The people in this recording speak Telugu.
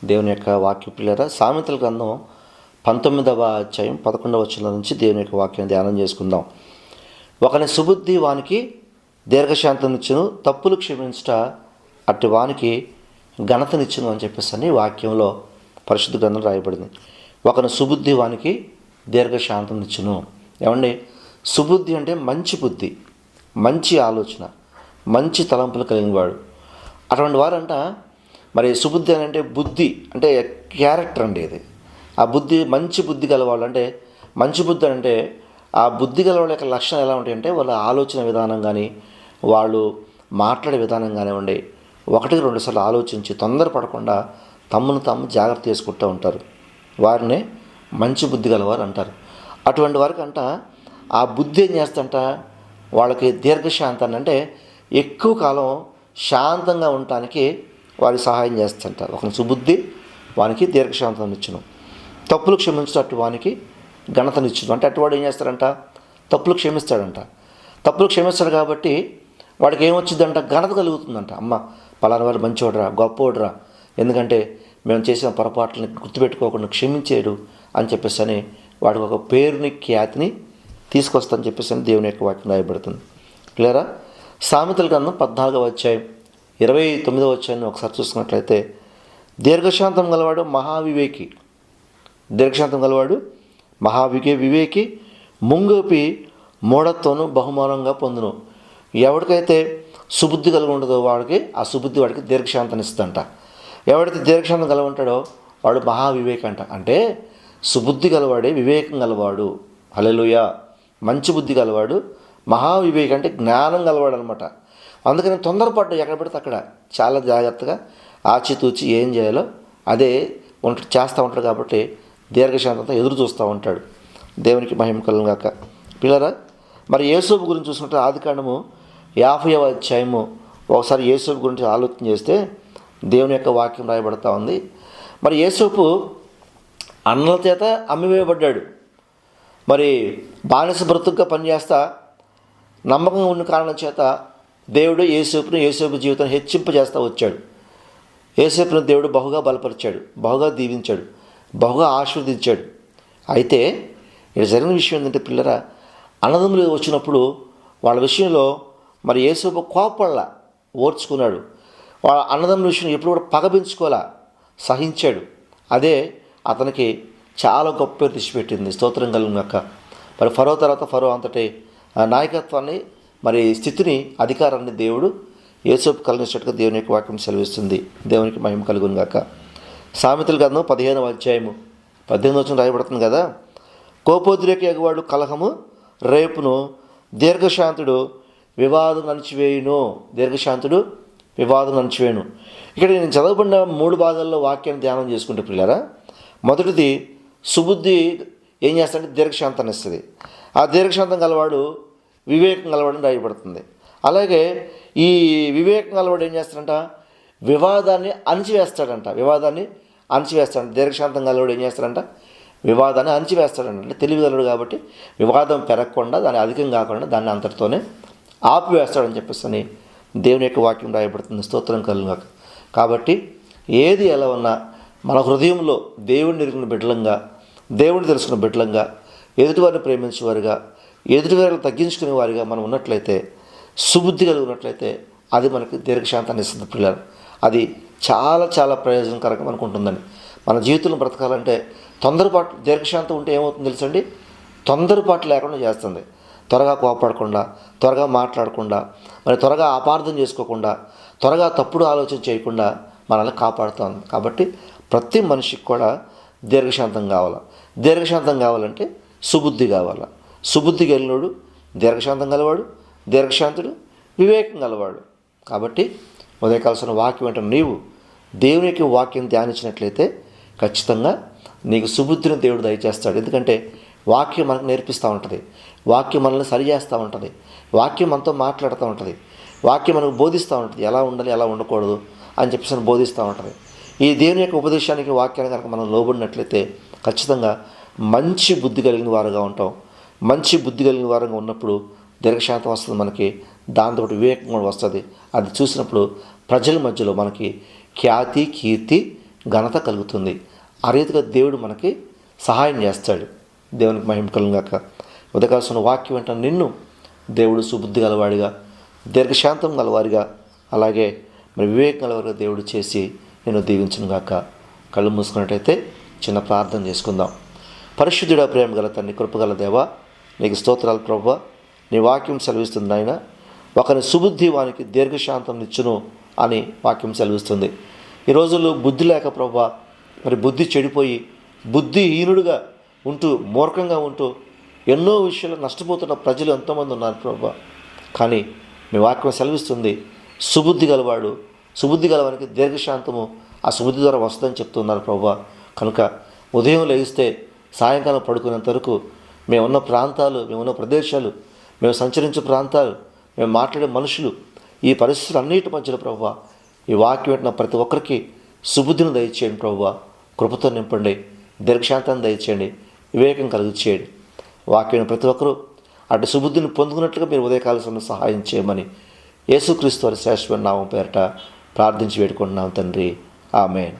దేవుని యొక్క వాక్య పిల్లరా, సామెతల గ్రంథం 19వ అధ్యాయం 11వ వచనం నుంచి దేవుని యొక్క వాక్యాన్ని ధ్యానం చేసుకుందాం. ఒకని సుబుద్ధి వానికి దీర్ఘశాంతనిచ్చును, తప్పులు క్షమించుట అట్టి వానికి ఘనతనిచ్చును అని చెప్పేసి వాక్యంలో పరిశుద్ధ గ్రంథం రాయబడింది. ఒకని సుబుద్ధి వానికి దీర్ఘశాంతనిచ్చును. ఏమండి, సుబుద్ధి అంటే మంచి బుద్ధి, మంచి ఆలోచన, మంచి తలంపులు కలిగిన వాడు. అటువంటి వారంట మరి సుబుద్ధి అని అంటే బుద్ధి అంటే క్యారెక్టర్ అండి. ఇది ఆ బుద్ధి, మంచి బుద్ధి గలవాళ్ళు అంటే మంచి బుద్ధి అంటే ఆ బుద్ధి గలవాళ్ళ యొక్క లక్షణం ఎలా ఉంటాయంటే వాళ్ళ ఆలోచన విధానం కానీ, వాళ్ళు మాట్లాడే విధానం కానివ్వండి, 1-2 సార్లు ఆలోచించి తొందరపడకుండా తమను తాము జాగ్రత్త చేసుకుంటూ ఉంటారు. వారిని మంచి బుద్ధి గలవారు అంటారు. అటువంటి వారికి అంట ఆ బుద్ధి ఏం చేస్తంట, వాళ్ళకి దీర్ఘశాంతాన్ని అంటే ఎక్కువ కాలం శాంతంగా ఉండటానికి వారికి సహాయం చేస్తుంటారు. ఒక సుబుద్ధి వానికి దీర్ఘశాంతం ఇచ్చును, తప్పులు క్షమించినట్టు వానికి ఘనతనిచ్చును. అంటే అటువాడు ఏం చేస్తాడంట, తప్పులు క్షమిస్తాడంట. తప్పులు క్షమిస్తాడు కాబట్టి వాడికి ఏమొచ్చిందంట, ఘనత కలుగుతుందంట. అమ్మ పలానా వాడు మంచివాడురా, గొప్పవాడురా, ఎందుకంటే మేము చేసిన పొరపాట్లని గుర్తుపెట్టుకోకుండా క్షమించాడు అని చెప్పేసి అని వాడికి ఒక పేరుని, ఖ్యాతిని తీసుకొస్తానని చెప్పేసి అని దేవుని యొక్క వాక్యం రాయబడుతుంది. క్లియరా? సామెతల గ్రంథం 14వ అధ్యాయం 29వ అధ్యాయాన్ని ఒకసారి చూసుకున్నట్లయితే, దీర్ఘశాంతం గలవాడు మహావివేకి, దీర్ఘశాంతం గలవాడు వివేకి ముంగోపి మూఢత్వను బహుమానంగా పొందును. ఎవరికైతే సుబుద్ధి కలిగి ఉండదో వాడికి ఆ సుబుద్ధి వాడికి దీర్ఘశాంతాన్ని ఇస్తుందంట. ఎవడైతే దీర్ఘశాంతం కలిగి ఉంటాడో వాడు మహావివేకి అంట. అంటే సుబుద్ధి గలవాడే వివేకం గలవాడు. హల్లెలూయా! మంచి బుద్ధి గలవాడు మహావివేకి అంటే జ్ఞానం గలవాడు అనమాట. అందుకని తొందరపాటు ఎక్కడ పడితే అక్కడ చాలా జాగ్రత్తగా ఆచితూచి ఏం చేయాలో అదే చేస్తూ ఉంటాడు. కాబట్టి దీర్ఘశాంతంతో ఎదురు చూస్తూ ఉంటాడు. దేవునికి మహిమ కలుగును గాక. పిల్లరా, మరి యేసోబు గురించి చూసుకుంటే ఆదికాండము 50వ అధ్యాయము ఒకసారి యేసోబు గురించి ఆలోచన చేస్తే దేవుని యొక్క వాక్యం రాయబడతా ఉంది. మరి యేసోపు అన్నల చేత అమ్మివేయబడ్డాడు. మరి బానిస బ్రతుకుగా పనిచేస్తా నమ్మకంగా ఉన్న కారణం చేత దేవుడు యేసోపు జీవితాన్ని హెచ్చింపజేస్తూ వచ్చాడు. యేసోపును దేవుడు బహుగా బలపరిచాడు, బహుగా దీవించాడు, బహుగా ఆశీర్వదించాడు. అయితే ఇక్కడ జరిగిన విషయం ఏంటంటే పిల్లరా, అన్నదమ్ములు వచ్చినప్పుడు వాళ్ళ విషయంలో మరి యేసోపు కోపడలా, ఓర్చుకున్నాడు. వాళ్ళ అన్నదమ్ముల విషయం ఎప్పుడు కూడా పగబించుకోలా, సహించాడు. అదే అతనికి చాలా గొప్ప పేరు తెచ్చిపెట్టింది. స్తోత్రం కలుగును గాక. మరి ఫరో తర్వాత ఫరో అంతటి నాయకత్వాన్ని, మరి స్థితిని, అధికారాన్ని దేవుడు యేసోపు కలిగినట్టుగా దేవుని యొక్క వాక్యం సెలవిస్తుంది. దేవునికి మహిమ కలుగును గాక. సామెతల గ్రంథం 15వ అధ్యాయము 18వ వచనం రాయబడుతుంది కదా, కోపోద్రేకి ఎగవాడు కలహము రేపును, దీర్ఘశాంతుడు వివాదం నడిచివేయును. దీర్ఘశాంతుడు వివాదం నడిచివేయును. ఇక్కడ నేను చదవబడిన 3 భాగాల్లో వాక్యాన్ని ధ్యానం చేసుకుంటే పిల్లరా, మొదటిది సుబుద్ధి ఏం చేస్తాడంటే దీర్ఘశాంతాన్ని ఇస్తుంది. ఆ దీర్ఘశాంతం గలవాడు వివేకం గలవాడని రాయబడుతుంది. అలాగే ఈ వివేకం గలవాడు ఏం చేస్తాడంట, వివాదాన్ని అణిచివేస్తాడంట. దీర్ఘశాంతం గలవాడు ఏం చేస్తాడంట, వివాదాన్ని అణిచివేస్తాడంట. అంటే తెలివిగలడు కాబట్టి వివాదం పెరగకుండా, దాన్ని అధికం కాకుండా దాన్ని అంతటితోనే ఆపివేస్తాడని చెప్పేసి దేవుని యొక్క వాక్యం రాయబడుతుంది. స్తోత్రం కలుగును గాక. కాబట్టి ఏది ఎలా ఉన్నా మన హృదయంలో దేవుడిని ఎరిగిన బిడ్డలంగా, దేవుడిని తెలుసుకున్న బిడ్డలంగా, ఎదుటివారిని ప్రేమించేవారుగా, ఎదుటివారిని తగ్గించుకునే వారిగా మనం ఉన్నట్లయితే, సుబుద్ధి కలిగి ఉన్నట్లయితే అది మనకి దీర్ఘశాంతాన్ని ఇస్తుంది పిల్లలు. అది చాలా చాలా ప్రయోజనకరంగా మనకు ఉంటుందండి. మన జీవితంలో బ్రతకాలంటే తొందరపాటు, దీర్ఘశాంతం ఉంటే ఏమవుతుంది తెలుసండి, తొందరపాటు లేకుండా చేస్తుంది. త్వరగా కోపడకుండా, త్వరగా మాట్లాడకుండా, మరి త్వరగా అపార్థం చేసుకోకుండా, త్వరగా తప్పుడు ఆలోచన చేయకుండా మనల్ని కాపాడుతుంది. కాబట్టి ప్రతి మనిషికి కూడా దీర్ఘశాంతం కావాలి. దీర్ఘశాంతం కావాలంటే సుబుద్ధి కావాలి. సుబుద్ధి కలిగినోడు దీర్ఘశాంతం గలవాడు, దీర్ఘశాంతుడు వివేకం గలవాడు. కాబట్టి ఉదయకాల్సిన వాక్యం అంటే నీవు దేవునికి వాక్యం ధ్యానించినట్లయితే ఖచ్చితంగా నీకు సుబుద్ధిని దేవుడు దయచేస్తాడు. ఎందుకంటే వాక్యం మనకు నేర్పిస్తూ ఉంటుంది, వాక్యం మనల్ని సరి చేస్తూ ఉంటుంది, వాక్యం మనతో మాట్లాడుతూ ఉంటుంది, వాక్యం మనకు బోధిస్తూ ఉంటుంది, ఎలా ఉండాలి ఎలా ఉండకూడదు అని చెప్పేసి బోధిస్తూ ఉంటుంది. ఈ దేవుని యొక్క ఉపదేశానికి, వాక్యాన్ని కనుక మనం లోబడినట్లయితే ఖచ్చితంగా మంచి బుద్ధి కలిగిన వారుగా ఉంటాం. మంచి బుద్ధి కలిగిన వారంగా ఉన్నప్పుడు దీర్ఘశాంతం వస్తుంది మనకి, దాంతో వివేకం కూడా వస్తుంది. అది చూసినప్పుడు ప్రజల మధ్యలో మనకి ఖ్యాతి, కీర్తి, ఘనత కలుగుతుంది. ఆ రీతిగా దేవుడు మనకి సహాయం చేస్తాడు. దేవునికి మహిమ కలుగాక. ఉదయకాల్సిన వాక్యం వెంటనే నిన్ను దేవుడు సుబుద్ధి గలవాడిగా, దీర్ఘశాంతం గలవారిగా, అలాగే మరి వివేకం గలవారిగా దేవుడు చేసి నేను దీవించును గాక. కళ్ళు మూసుకున్నట్టయితే చిన్న ప్రార్థన చేసుకుందాం. పరిశుద్ధుడా, ప్రేమ గల తండ్రి, కృపగల దేవా, నీకు స్తోత్రాలు ప్రభువా. నీ వాక్యం సెలవిస్తుంది నాయన, ఒకరి సుబుద్ధి వానికి దీర్ఘశాంతం నిచ్చును అని వాక్యం సెలవిస్తుంది. ఈ రోజుల్లో బుద్ధి లేక ప్రభువా, మరి బుద్ధి చెడిపోయి బుద్ధిహీనుడుగా ఉంటూ, మూర్ఖంగా ఉంటూ ఎన్నో విషయాలు నష్టపోతున్న ప్రజలు ఎంతోమంది ఉన్నారు ప్రభువా. కానీ మీ వాక్యం సెలవిస్తుంది, సుబుద్ధి గలవాడు, సుబుద్ధి గలవానికి దీర్ఘశాంతము ఆ సుబుద్ధి ద్వారా వస్తుందని చెప్తున్నారు ప్రభువా. కనుక ఉదయం లేస్తే సాయంకాలం పడుకునేంత వరకు మేమున్న ప్రాంతాలు, మేమున్న ప్రదేశాలు, మేము సంచరించే ప్రాంతాలు, మేము మాట్లాడే మనుషులు, ఈ పరిస్థితులు అన్నిటి మధ్యలో ప్రభువా, ఈ వాక్యం పెట్టిన ప్రతి ఒక్కరికి సుబుద్ధిని దయచేయండి ప్రభువా. కృపతో నింపండి, దీర్ఘశాంతాన్ని దయచేయండి, వివేకం కలిగించేయండి. వాక్యం ప్రతి ఒక్కరూ అటు సుబుద్ధిని పొందుకున్నట్లుగా మీరు ఉదయకాల సమయంలో సహాయం చేయమని యేసుక్రీస్తు వారి శ్రేష్ఠమైన నామం పేరట ప్రార్థించి వేడుకుంటున్నాం తండ్రి. ఆమేన్.